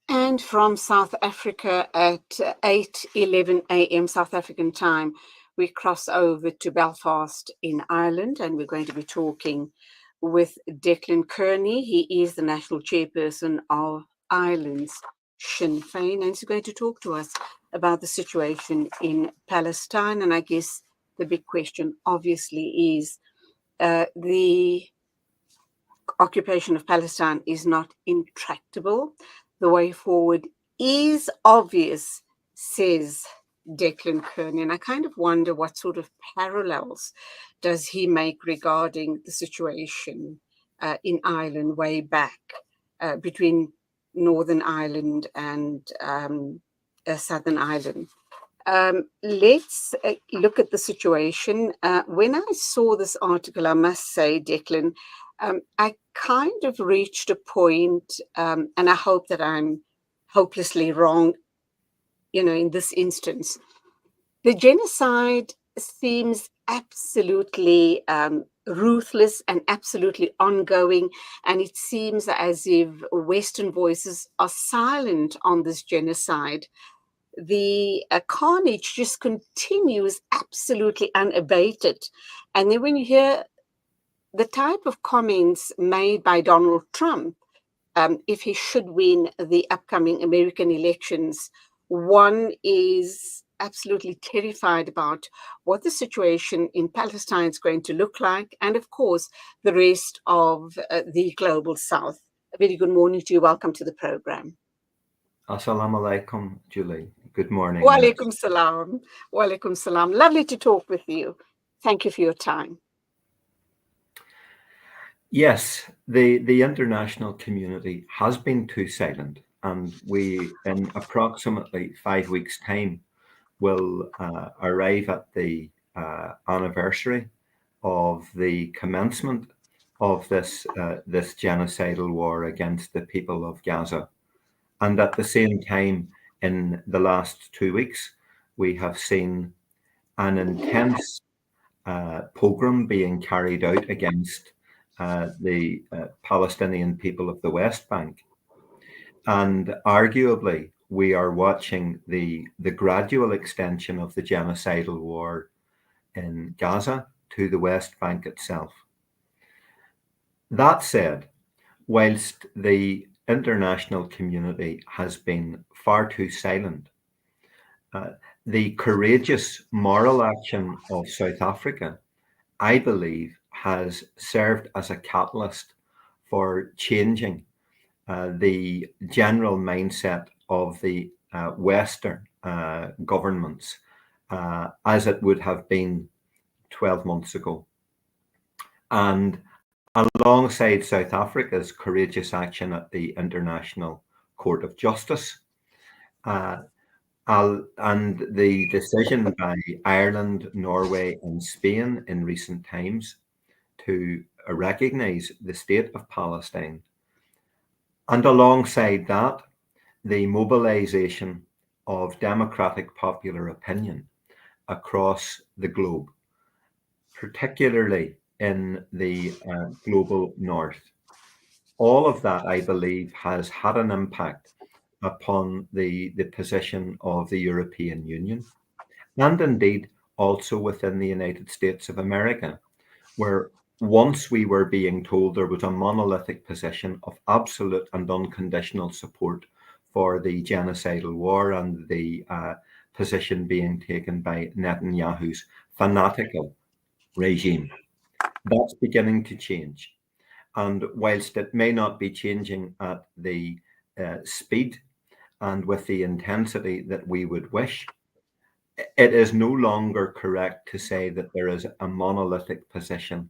And from South Africa at 8:11 a.m. South African time, we cross over to Belfast in Ireland, and we're going to be talking with Declan Kearney. He is the national chairperson of Ireland's Sinn Féin, and he's going to talk to us about the situation in Palestine. And I guess the big question, obviously, is the occupation of Palestine is not intractable. The way forward is obvious, says Declan Kearney. And I kind of wonder what sort of parallels does he make regarding the situation in Ireland way back between Northern Ireland and Southern Ireland. Let's look at the situation. When I saw this article, I must say, Declan, I kind of reached a point, and I hope that I'm hopelessly wrong, in this instance. The genocide seems absolutely ruthless and absolutely ongoing, and it seems as if Western voices are silent on this genocide. The carnage just continues absolutely unabated. And then when you hear the type of comments made by Donald Trump, if he should win the upcoming American elections, one is absolutely terrified about what the situation in Palestine is going to look like, and of course, the rest of the global South. A very good morning to you. Welcome to the program. Assalamu alaikum, Julie. Good morning. Wa alaikum salam. Wa alaikum salam. Lovely to talk with you. Thank you for your time. Yes, the international community has been too silent, and we, in approximately 5 weeks' time, will arrive at the anniversary of the commencement of this genocidal war against the people of Gaza. And at the same time, in the last 2 weeks, we have seen an intense pogrom being carried out against the Palestinian people of the West Bank. And arguably, we are watching the gradual extension of the genocidal war in Gaza to the West Bank itself. That said, whilst the international community has been far too silent, the courageous moral action of South Africa, I believe, has served as a catalyst for changing the general mindset of the Western governments as it would have been 12 months ago. And alongside South Africa's courageous action at the International Court of Justice, and the decision by Ireland, Norway, and Spain in recent times to recognize the state of Palestine. And alongside that, the mobilization of democratic popular opinion across the globe, particularly in the global north. All of that, I believe, has had an impact upon the position of the European Union, and indeed also within the United States of America, where once we were being told there was a monolithic position of absolute and unconditional support for the genocidal war and the position being taken by Netanyahu's fanatical regime. That's beginning to change. And whilst it may not be changing at the speed and with the intensity that we would wish, it is no longer correct to say that there is a monolithic position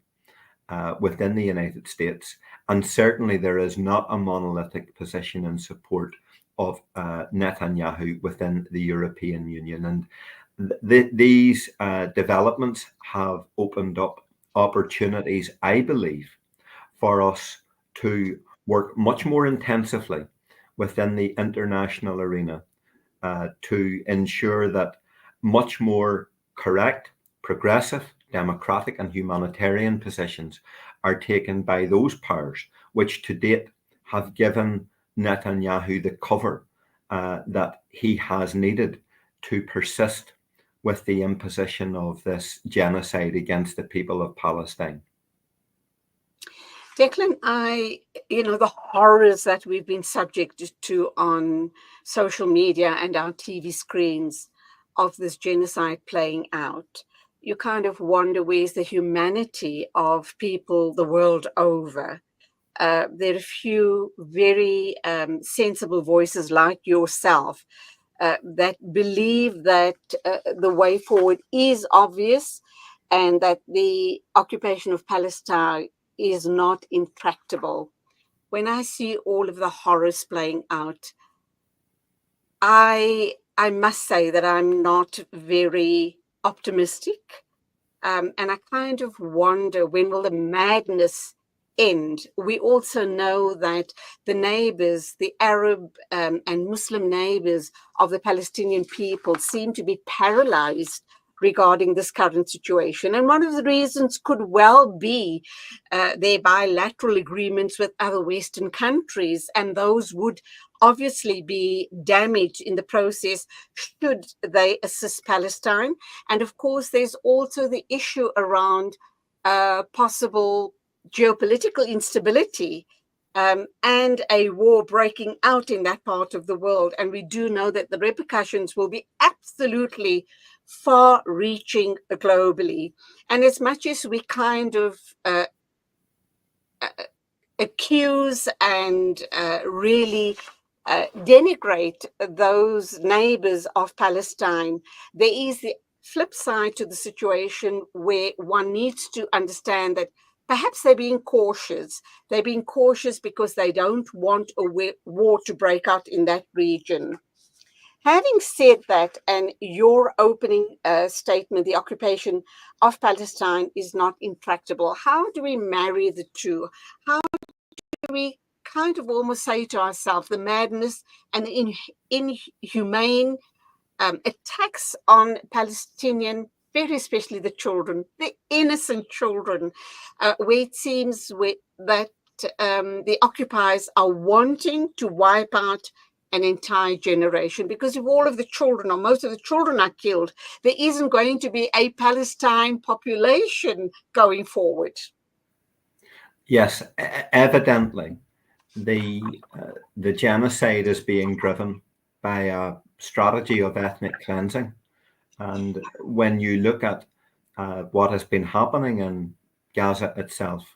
within the United States. And certainly there is not a monolithic position in support of Netanyahu within the European Union. And these developments have opened up opportunities, I believe, for us to work much more intensively within the international arena to ensure that much more correct, progressive, democratic and humanitarian positions are taken by those powers which to date have given Netanyahu the cover that he has needed to persist with the imposition of this genocide against the people of Palestine. Declan, the horrors that we've been subjected to on social media and our TV screens of this genocide playing out, you kind of wonder where's the humanity of people the world over. There are a few very sensible voices like yourself that believe that the way forward is obvious and that the occupation of Palestine is not intractable. When I see all of the horrors playing out, I must say that I'm not very optimistic. And I kind of wonder, when will the madness end? We also know that the neighbors, the Arab and Muslim neighbors of the Palestinian people, seem to be paralyzed regarding this current situation. And one of the reasons could well be their bilateral agreements with other Western countries, and those would obviously be damaged in the process should they assist Palestine. And of course, there's also the issue around possible geopolitical instability and a war breaking out in that part of the world. And we do know that the repercussions will be absolutely far reaching globally. And as much as we kind of accuse and really denigrate those neighbors of Palestine, there is the flip side to the situation where one needs to understand that perhaps they're being cautious. They're being cautious because they don't want a war to break out in that region. Having said that, and your opening statement, the occupation of Palestine is not intractable, how do we marry the two? How do we kind of almost say to ourselves the madness and the inhumane attacks on Palestinian, very especially the children, the innocent children, where it seems that the occupiers are wanting to wipe out an entire generation? Because if all of the children or most of the children are killed, there isn't going to be a Palestine population going forward. Yes, evidently, the genocide is being driven by a strategy of ethnic cleansing. And when you look at what has been happening in Gaza itself,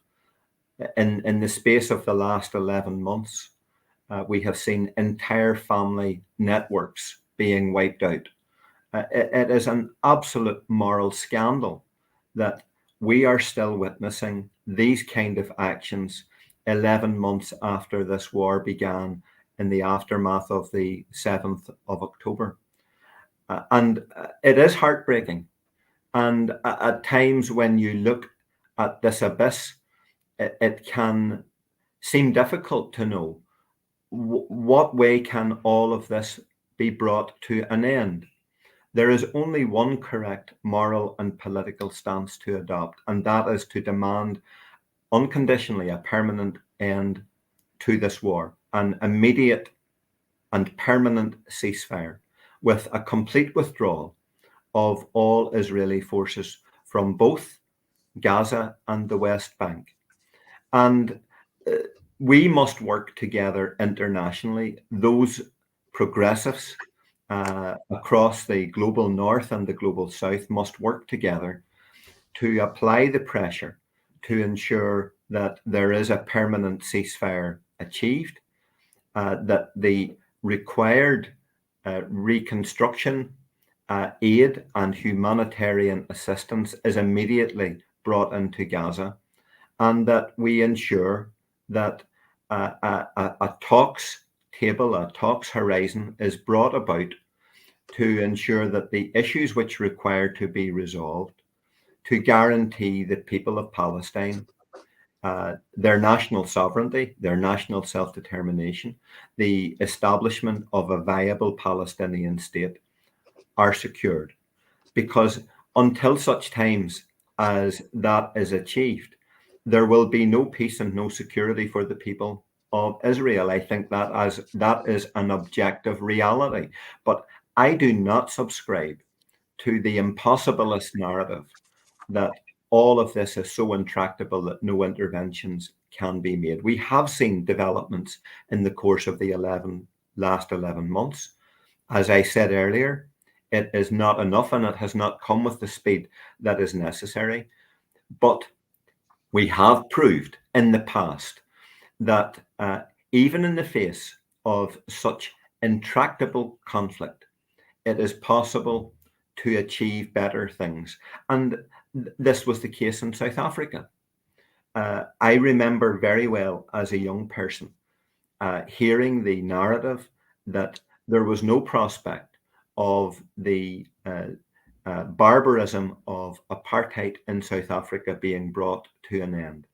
in the space of the last 11 months, we have seen entire family networks being wiped out. It is an absolute moral scandal that we are still witnessing these kind of actions 11 months after this war began in the aftermath of the 7th of October. And it is heartbreaking. And at times when you look at this abyss, it can seem difficult to know what way can all of this be brought to an end. There is only one correct moral and political stance to adopt, and that is to demand unconditionally a permanent end to this war, an immediate and permanent ceasefire with a complete withdrawal of all Israeli forces from both Gaza and the West Bank. And we must work together internationally. Those progressives across the global north and the global south must work together to apply the pressure to ensure that there is a permanent ceasefire achieved, that the required reconstruction aid and humanitarian assistance is immediately brought into Gaza, and that we ensure that a talks table, a talks horizon is brought about to ensure that the issues which require to be resolved to guarantee the people of Palestine their national sovereignty, their national self-determination, the establishment of a viable Palestinian state are secured. Because until such times as that is achieved, there will be no peace and no security for the people of Israel. I think that is an objective reality. But I do not subscribe to the impossibilist narrative that all of this is so intractable that no interventions can be made. We have seen developments in the course of the last 11 months. As I said earlier, it is not enough and it has not come with the speed that is necessary. But we have proved in the past that even in the face of such intractable conflict, it is possible to achieve better things. And this was the case in South Africa. I remember very well as a young person hearing the narrative that there was no prospect of the barbarism of apartheid in South Africa being brought to an end.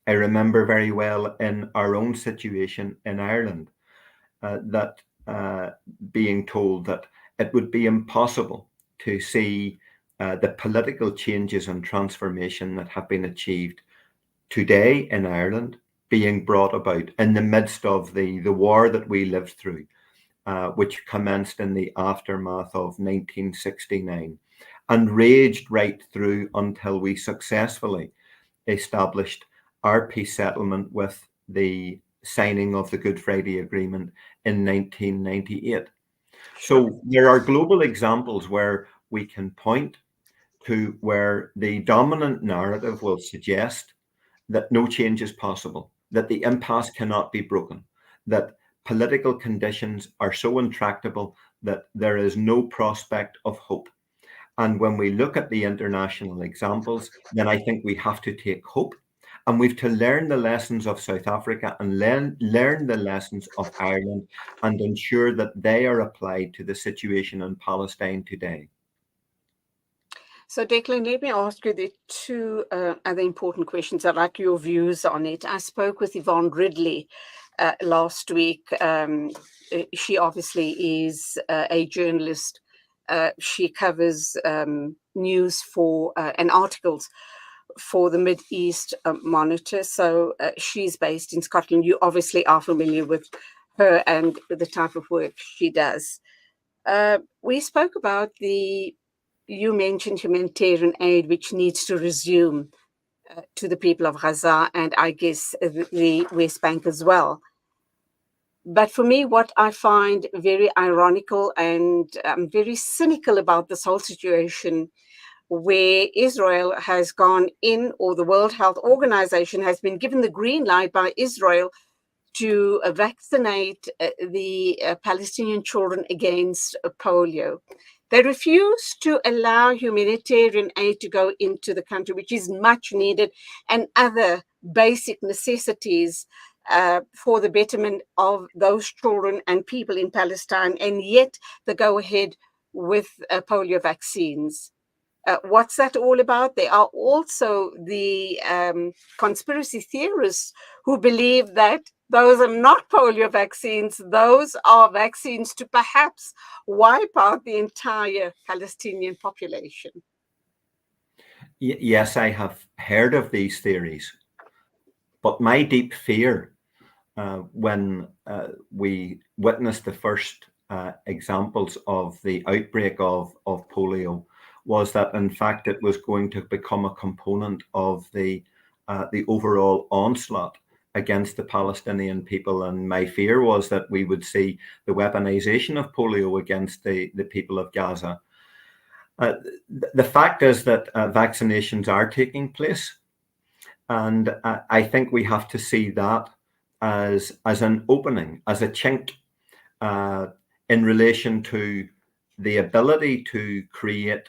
I remember very well in our own situation in Ireland that being told that it would be impossible to see the political changes and transformation that have been achieved today in Ireland being brought about in the midst of the war that we lived through, which commenced in the aftermath of 1969 and raged right through until we successfully established our peace settlement with the signing of the Good Friday Agreement in 1998. So there are global examples where we can point to where the dominant narrative will suggest that no change is possible, that the impasse cannot be broken, that political conditions are so intractable that there is no prospect of hope. And when we look at the international examples, then I think we have to take hope and we've to learn the lessons of South Africa and learn the lessons of Ireland and ensure that they are applied to the situation in Palestine today. So, Declan, let me ask you the two other important questions. I'd like your views on it. I spoke with Yvonne Ridley last week. She obviously is a journalist. She covers news for and articles for the Mid East Monitor. So she's based in Scotland. You obviously are familiar with her and the type of work she does. We spoke about you mentioned humanitarian aid, which needs to resume to the people of Gaza and I guess the West Bank as well. But for me, what I find very ironical and very cynical about this whole situation, where Israel has gone in, or the World Health Organization has been given the green light by Israel to vaccinate the Palestinian children against polio. They refuse to allow humanitarian aid to go into the country, which is much needed, and other basic necessities for the betterment of those children and people in Palestine, and yet they go ahead with polio vaccines. What's that all about? There are also the conspiracy theorists who believe that those are not polio vaccines. Those are vaccines to perhaps wipe out the entire Palestinian population. Yes, I have heard of these theories, but my deep fear when we witnessed the first examples of the outbreak of polio was that, in fact, it was going to become a component of the overall onslaught against the Palestinian people. And my fear was that we would see the weaponization of polio against the people of Gaza. The fact is that vaccinations are taking place. And I think we have to see that as an opening, as a chink in relation to the ability to create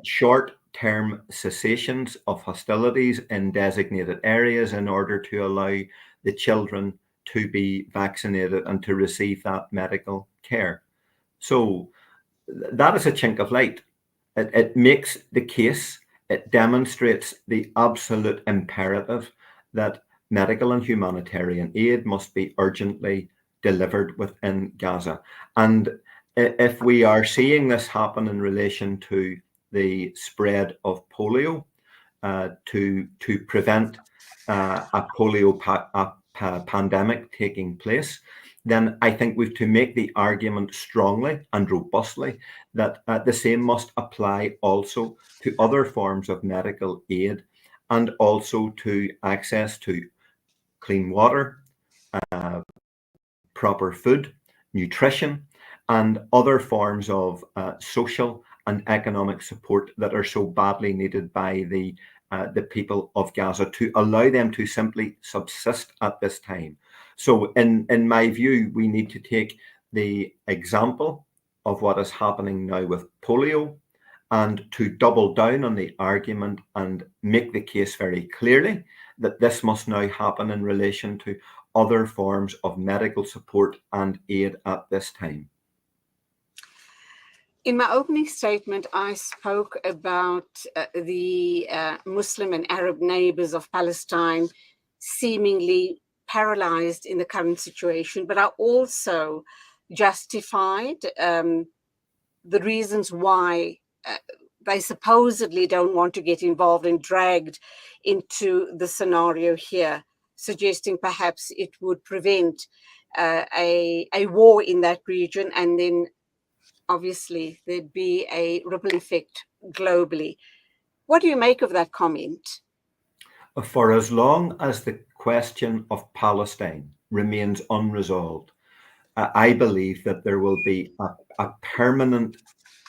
short-term cessations of hostilities in designated areas in order to allow the children to be vaccinated and to receive that medical care. So that is a chink of light. It makes the case, it demonstrates the absolute imperative that medical and humanitarian aid must be urgently delivered within Gaza. And if we are seeing this happen in relation to the spread of polio, to prevent a polio pandemic taking place, then I think we've to make the argument strongly and robustly that the same must apply also to other forms of medical aid and also to access to clean water, proper food, nutrition, and other forms of social and economic support that are so badly needed by the people of Gaza, to allow them to simply subsist at this time. So in my view, we need to take the example of what is happening now with polio and to double down on the argument and make the case very clearly that this must now happen in relation to other forms of medical support and aid at this time. In my opening statement, I spoke about the Muslim and Arab neighbors of Palestine seemingly paralyzed in the current situation, but I also justified the reasons why they supposedly don't want to get involved and dragged into the scenario here, suggesting perhaps it would prevent a war in that region, and then obviously there'd be a ripple effect globally. What do you make of that comment? For as long as the question of Palestine remains unresolved, I believe that there will be a permanent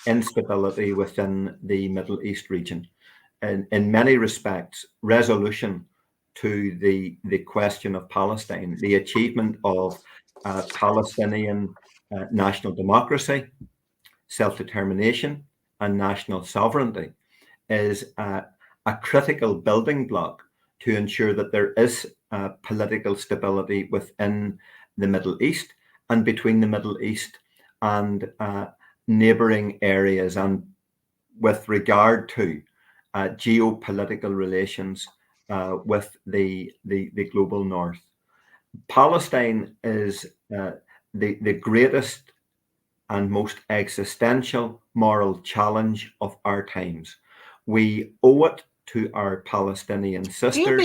instability within the Middle East region. And in many respects, resolution to the question of Palestine, the achievement of Palestinian national democracy, self-determination, and national sovereignty is a critical building block to ensure that there is political stability within the Middle East and between the Middle East and neighboring areas, and with regard to geopolitical relations with the global north. Palestine is the greatest and most existential moral challenge of our times. We owe it to our Palestinian sisters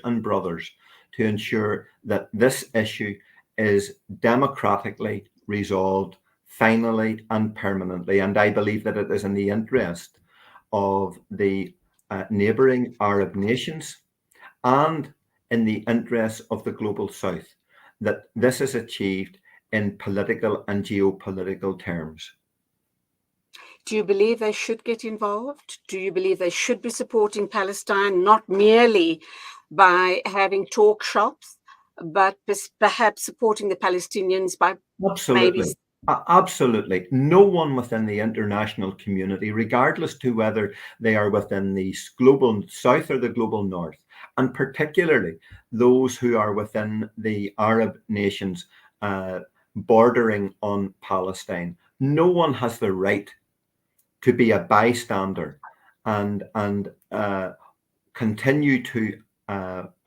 and brothers to ensure that this issue is democratically resolved finally and permanently. And I believe that it is in the interest of the neighboring Arab nations and in the interest of the global south that this is achieved in political and geopolitical terms. Do you believe they should get involved? Do you believe they should be supporting Palestine, not merely by having talk shops, but perhaps supporting the Palestinians by Absolutely. Absolutely. No one within the international community, regardless to whether they are within the global south or the global north, and particularly those who are within the Arab nations bordering on Palestine, no one has the right to be a bystander and continue to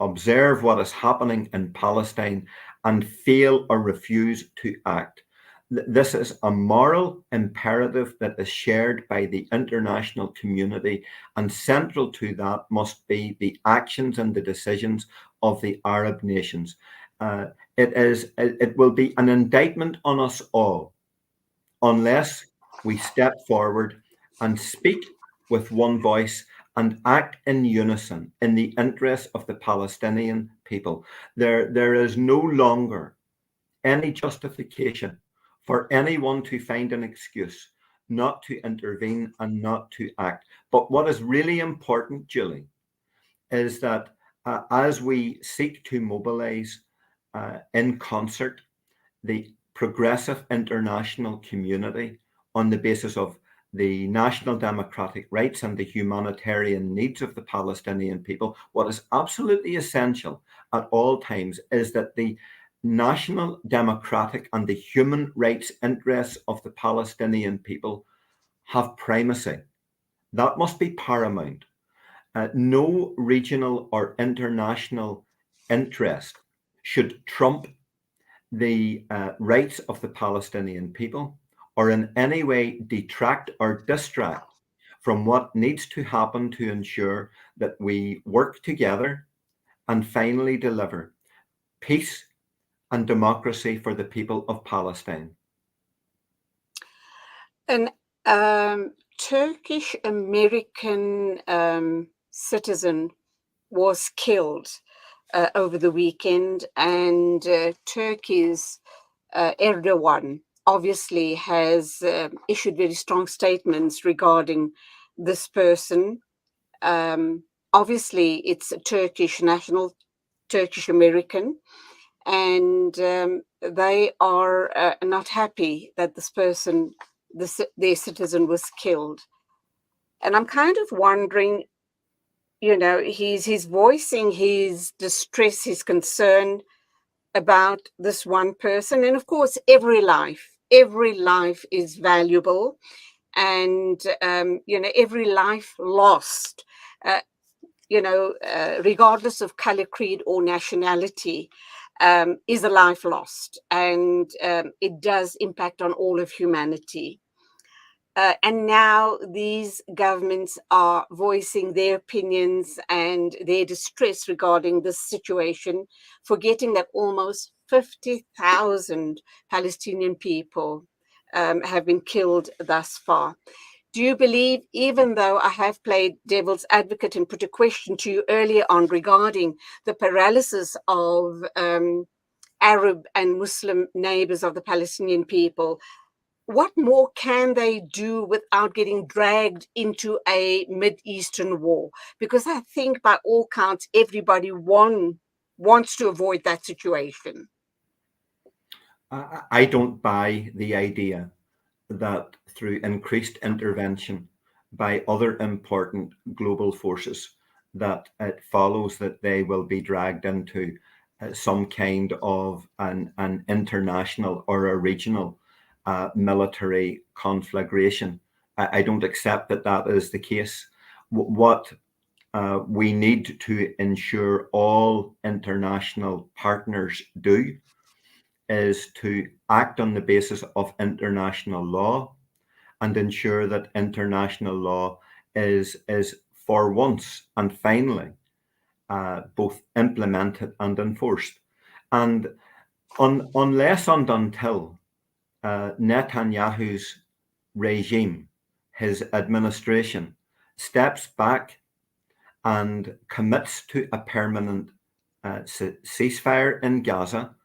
observe what is happening in Palestine and fail or refuse to act. This is a moral imperative that is shared by the international community, and central to that must be the actions and the decisions of the Arab nations. It will be an indictment on us all unless we step forward and speak with one voice and act in unison in the interest of the Palestinian people. There is no longer any justification for anyone to find an excuse not to intervene and not to act. But what is really important, Julie, is that as we seek to mobilize in concert the progressive international community on the basis of the national democratic rights and the humanitarian needs of the Palestinian people, what is absolutely essential at all times is that the national democratic and the human rights interests of the Palestinian people have primacy. That must be paramount. No regional or international interest should trump the rights of the Palestinian people or in any way detract or distract from what needs to happen to ensure that we work together and finally deliver peace and democracy for the people of Palestine. An Turkish American citizen was killed over the weekend, and Turkey's Erdogan obviously has issued very strong statements regarding this person. Obviously, it's a Turkish national, Turkish American, and they are not happy that this person, their citizen, was killed. And I'm kind of wondering, he's voicing his distress, his concern about this one person. And of course, every life is valuable. And, every life lost, regardless of color, creed, or nationality, is a life lost. And it does impact on all of humanity. And now these governments are voicing their opinions and their distress regarding this situation, forgetting that almost 50,000 Palestinian people have been killed thus far. Do you believe, even though I have played devil's advocate and put a question to you earlier on regarding the paralysis of Arab and Muslim neighbors of the Palestinian people, what more can they do without getting dragged into a Mid-Eastern war? Because I think by all counts, everybody wants to avoid that situation. I don't buy the idea that through increased intervention by other important global forces, that it follows that they will be dragged into some kind of an international or a regional military conflagration. I don't accept that that is the case. What we need to ensure all international partners do is to act on the basis of international law and ensure that international law is for once and finally both implemented and enforced. And unless and until Netanyahu's regime, his administration, steps back and commits to a permanent ceasefire in Gaza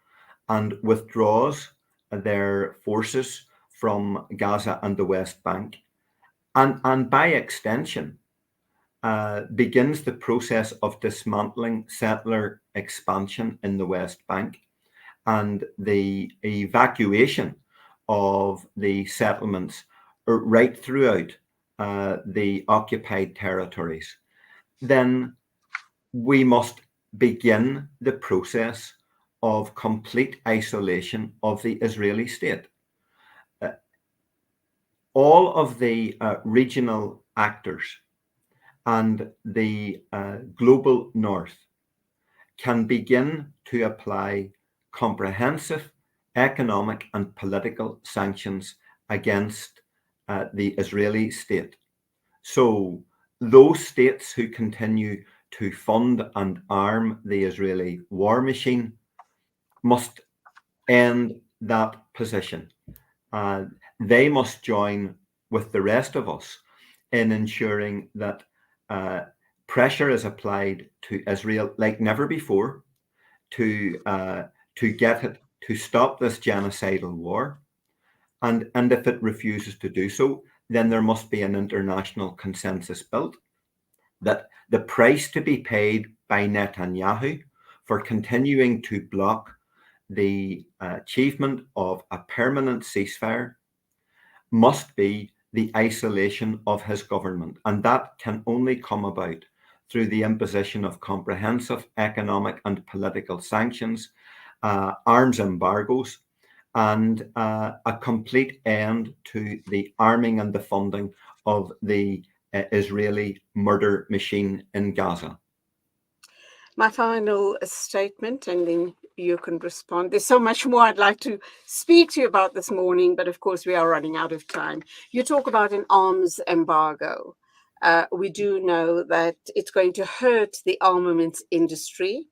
and withdraws their forces from Gaza and the West Bank, and by extension, begins the process of dismantling settler expansion in the West Bank and the evacuation of the settlements right throughout the occupied territories, then we must begin the process of complete isolation of the Israeli state. All of the regional actors and the global north can begin to apply comprehensive economic and political sanctions against the Israeli state. So those states who continue to fund and arm the Israeli war machine must end that position. They must join with the rest of us in ensuring that pressure is applied to Israel like never before to get it to stop this genocidal war. And if it refuses to do so, then there must be an international consensus built that the price to be paid by Netanyahu for continuing to block the achievement of a permanent ceasefire must be the isolation of his government. And that can only come about through the imposition of comprehensive economic and political sanctions, arms embargoes, and a complete end to the arming and the funding of the Israeli murder machine in Gaza. My final statement, and then you can respond. There's so much more I'd like to speak to you about this morning, but of course we are running out of time. You talk about an arms embargo. We do know that it's going to hurt the armaments industry.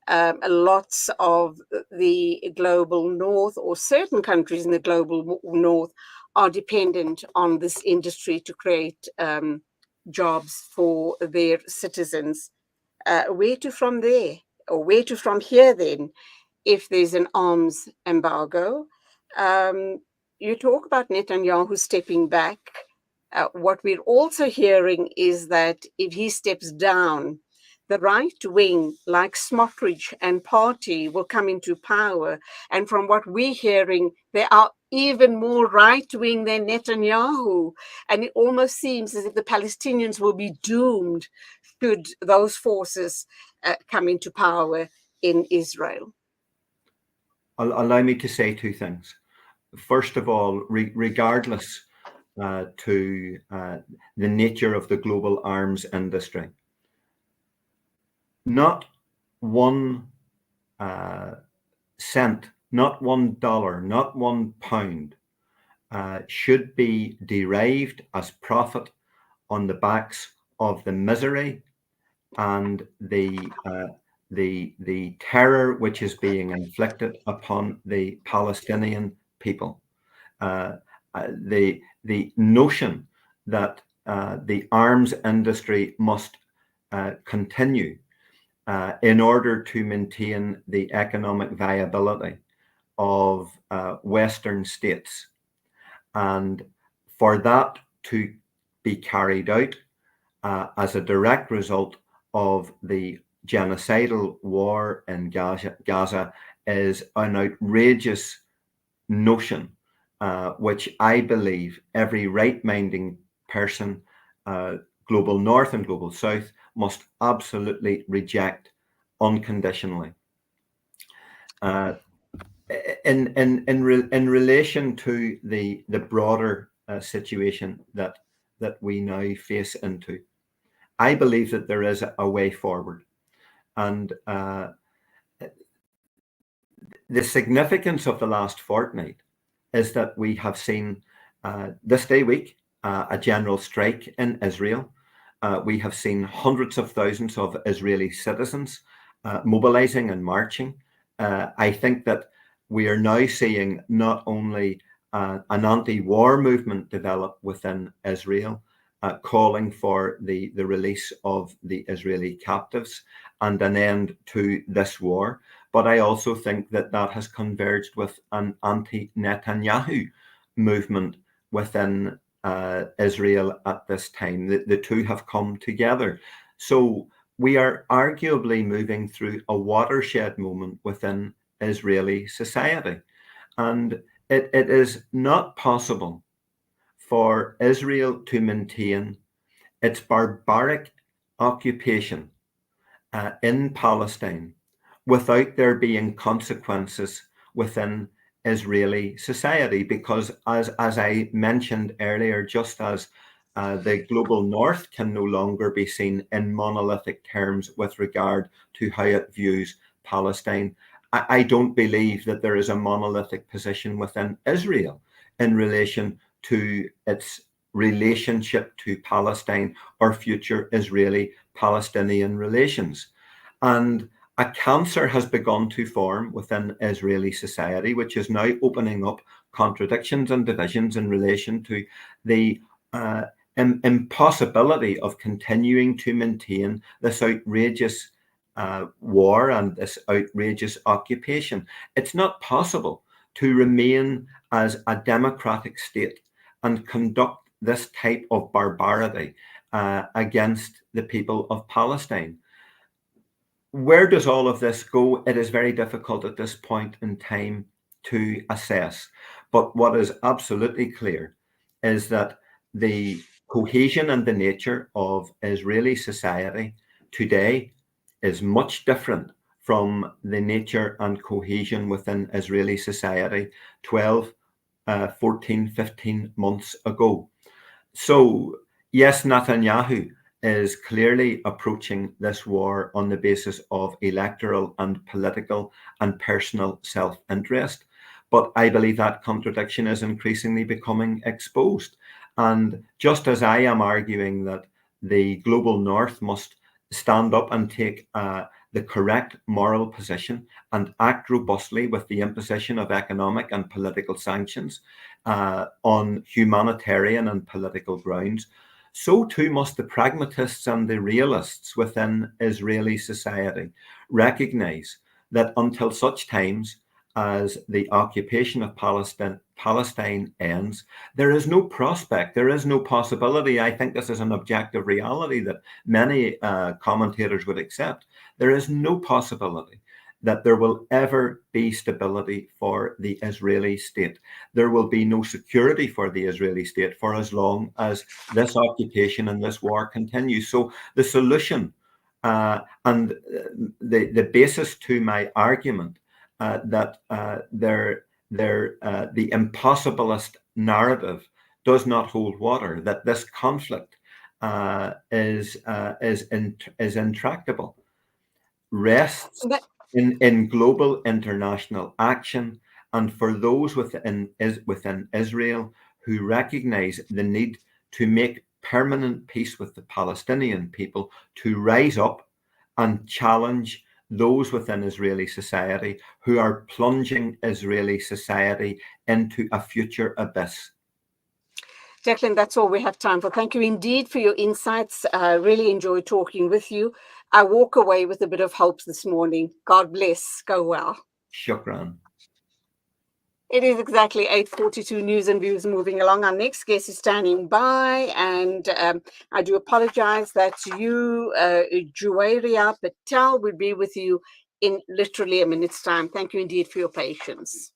Lots of the global north, or certain countries in the global north, are dependent on this industry to create jobs for their citizens. Where to from there, or where to from here then, if there's an arms embargo? You talk about Netanyahu stepping back. What we're also hearing is that if he steps down, the right wing, like Smotrich and party, will come into power. And from what we're hearing, they are even more right wing than Netanyahu. And it almost seems as if the Palestinians will be doomed should those forces come into power in Israel. Allow me to say two things. First of all, regardless to the nature of the global arms industry, not one cent, not $1, not £1 should be derived as profit on the backs of the misery and the terror which is being inflicted upon the Palestinian people. The notion that the arms industry must continue in order to maintain the economic viability of Western states, and for that to be carried out as a direct result of the genocidal war in Gaza is an outrageous notion, which I believe every right-minded person, global north and global south, must absolutely reject unconditionally. In relation to the broader situation that we now face into, I believe that there is a way forward, and the significance of the last fortnight is that we have seen this day week a general strike in Israel. We have seen hundreds of thousands of Israeli citizens mobilizing and marching. I think that we are now seeing not only an anti-war movement develop within Israel, calling for the release of the Israeli captives and an end to this war, but I also think that that has converged with an anti-Netanyahu movement within Israel at this time. The two have come together. So we are arguably moving through a watershed moment within Israeli society. And it is not possible for Israel to maintain its barbaric occupation in Palestine without there being consequences within Israeli society, because as I mentioned earlier, just as the global north can no longer be seen in monolithic terms with regard to how it views Palestine, I don't believe that there is a monolithic position within Israel in relation to its relationship to Palestine or future Israeli-Palestinian relations. And a cancer has begun to form within Israeli society, which is now opening up contradictions and divisions in relation to the impossibility of continuing to maintain this outrageous war and this outrageous occupation. It's not possible to remain as a democratic state and conduct this type of barbarity against the people of Palestine. Where does all of this go? It is very difficult at this point in time to assess. But what is absolutely clear is that the cohesion and the nature of Israeli society today is much different from the nature and cohesion within Israeli society 12, 14, 15 months ago. So, yes, Netanyahu is clearly approaching this war on the basis of electoral and political and personal self-interest. But I believe that contradiction is increasingly becoming exposed. And just as I am arguing that the global north must stand up and take the correct moral position and act robustly with the imposition of economic and political sanctions on humanitarian and political grounds, so too must the pragmatists and the realists within Israeli society recognize that until such times as the occupation of Palestine ends, there is no prospect, there is no possibility. I think this is an objective reality that many commentators would accept. There is no possibility that there will ever be stability for the Israeli state. There will be no security for the Israeli state for as long as this occupation and this war continues. So the solution and the basis to my argument that the impossibilist narrative does not hold water, that this conflict is intractable, rests in global international action, and for those within Israel who recognize the need to make permanent peace with the Palestinian people, to rise up and challenge those within Israeli society who are plunging Israeli society into a future abyss. Declan, that's all we have time for. Thank you indeed for your insights. I really enjoyed talking with you. I walk away with a bit of hope this morning. God bless. Go well. Shukran. It is exactly 8:42. News and views moving along. Our next guest is standing by, and I do apologize that you, Juwairia Patel, will be with you in literally a minute's time. Thank you indeed for your patience.